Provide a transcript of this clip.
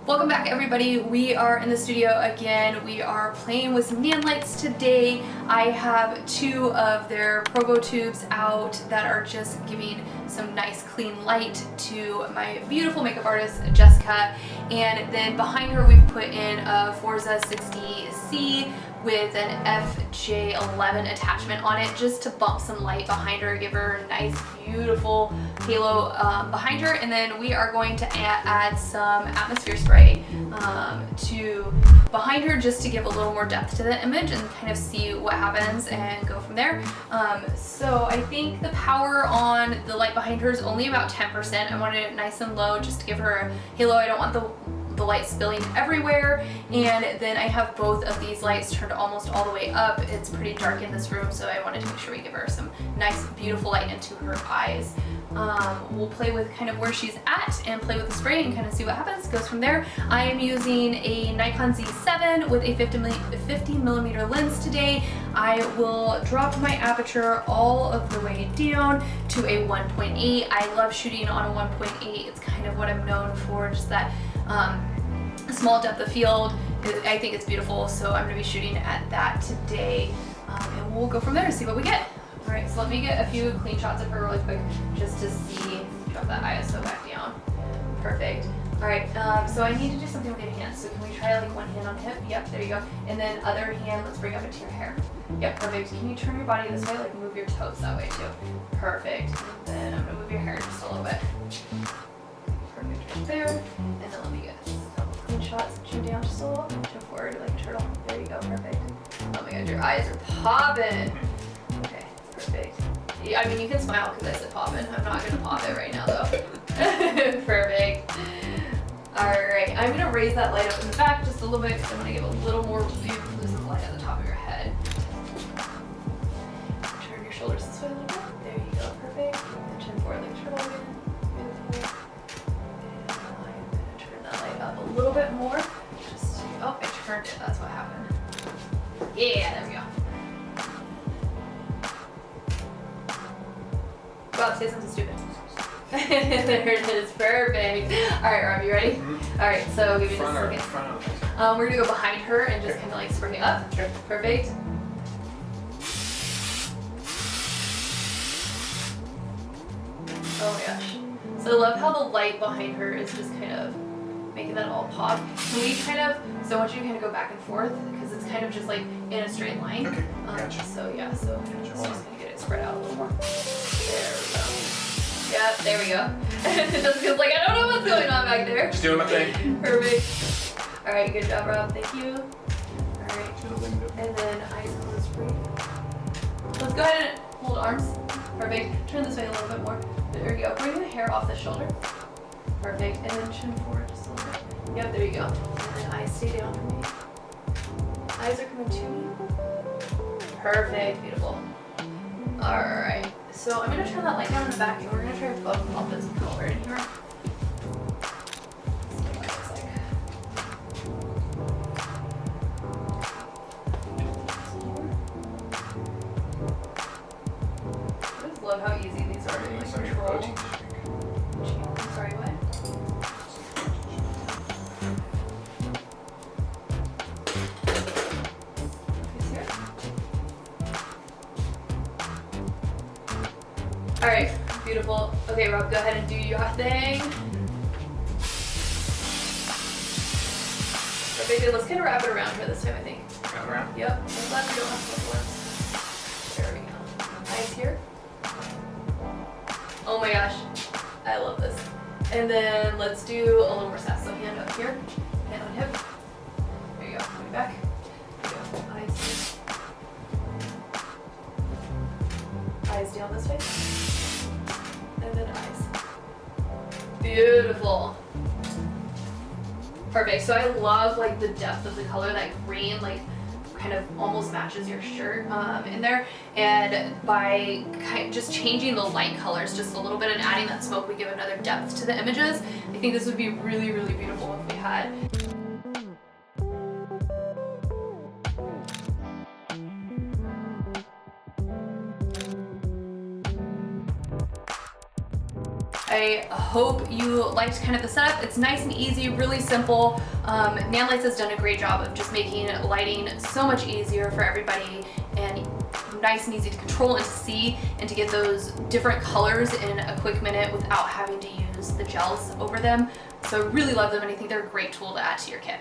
Welcome back everybody. We are in the studio again. We are playing with some Nanlites today. I have two of their Provo tubes out that are just giving some nice clean light to my beautiful makeup artist Jessica, and then behind her we've put in a Forza 60C with an FJ11 attachment on it just to bump some light behind her, give her a nice beautiful halo behind her. And then we are going to add some atmosphere spray to behind her just to give a little more depth to the image and kind of see what happens and go from there. So I think the power on the light behind her is only about 10%. I wanted it nice and low just to give her a halo. I don't want the light spilling everywhere. And then I have both of these lights turned almost all the way up. It's pretty dark in this room, so I wanted to make sure we give her some nice beautiful light into her eyes. We'll play with kind of where she's at and play with the spray and kind of see what happens. Goes from there. I am using a Nikon Z7 with a 50mm lens today. I will drop my aperture all of the way down to a 1.8. I love shooting on a 1.8. It's kind of what I'm known for, just that small depth of field. I think it's beautiful, so I'm going to be shooting at that today, and we'll go from there and see what we get. Alright, so let me get a few clean shots of her really quick just to see. Drop that ISO back down. Perfect. Alright, so I need to do something with your hands, so can we try like one hand on hip? Yep, there you go. And then other hand, let's bring up into your hair. Yep, perfect. Can you turn your body this way, like move your toes that way too? Perfect. And then I'm going to move your hair just a little bit. Perfect, right there. And then let me get a couple clean shots. Chin down just a little. Chin forward like a turtle. There you go, perfect. Oh my god, your eyes are popping. Okay, perfect. Yeah, I mean, you can smile because I said popping. I'm not going to pop it right now though. Perfect. Alright, I'm going to raise that light up in the back just a little bit because I want to give a little more lucid light at the top of your head. Turn your shoulders this way a little bit. There you go, perfect. And chin forward like a turtle again. Beautiful. Up a little bit more. Just to, oh, I turned it. That's what happened. Yeah, there we go. Go out, say something stupid. There it is. Perfect. All right, Rob, you ready? Mm-hmm. All right, so give me just a second. We're gonna go behind her and just kind of like spring it up. Sure. Perfect. Oh my gosh. So I love how the light behind her is just kind of making that all pop. Can we kind of, so I want you to kind of go back and forth because it's kind of just like in a straight line. Okay, gotcha. So yeah, so I'm just gonna get it spread out a little more. There we go. Yep, there we go. It just feels like I don't know what's going on back there. Just doing my thing. Perfect. All right, good job, Rob. Thank you. All right. And then eyes on the spring. Let's go ahead and hold arms. Perfect. Turn this way a little bit more. There you go. Bring the hair off the shoulder. Perfect. And then chin forward just a little bit. Yep, there you go. And then eyes stay down for me. Eyes are coming to me. Perfect. Beautiful. Alright. So I'm going to turn that light down in the back and we're going to try to pop in some color in here. See what it looks like. I just love how easy these are to like control. I'm sorry, what? Alright, beautiful. Okay, Rob, go ahead and do your thing. Perfect. Let's kind of wrap it around her this time, I think. Wrap around? Yep. I'm glad we don't have to look. There we go. Eyes here. Oh my gosh. I love this. And then let's do a little more sass. So hand up here, hand on hip. There you go. Coming back. There you go. Eyes here. Eyes down this way. And then eyes. Beautiful. Perfect. So I love like the depth of the color. That green like kind of almost matches your shirt in there, and by just changing the light colors just a little bit and adding that smoke, we give another depth to the images. I think this would be really, really beautiful if we had. I hope you liked kind of the setup. It's nice and easy, really simple. Nanlite has done a great job of just making lighting so much easier for everybody and nice and easy to control and to see and to get those different colors in a quick minute without having to use the gels over them. So I really love them and I think they're a great tool to add to your kit.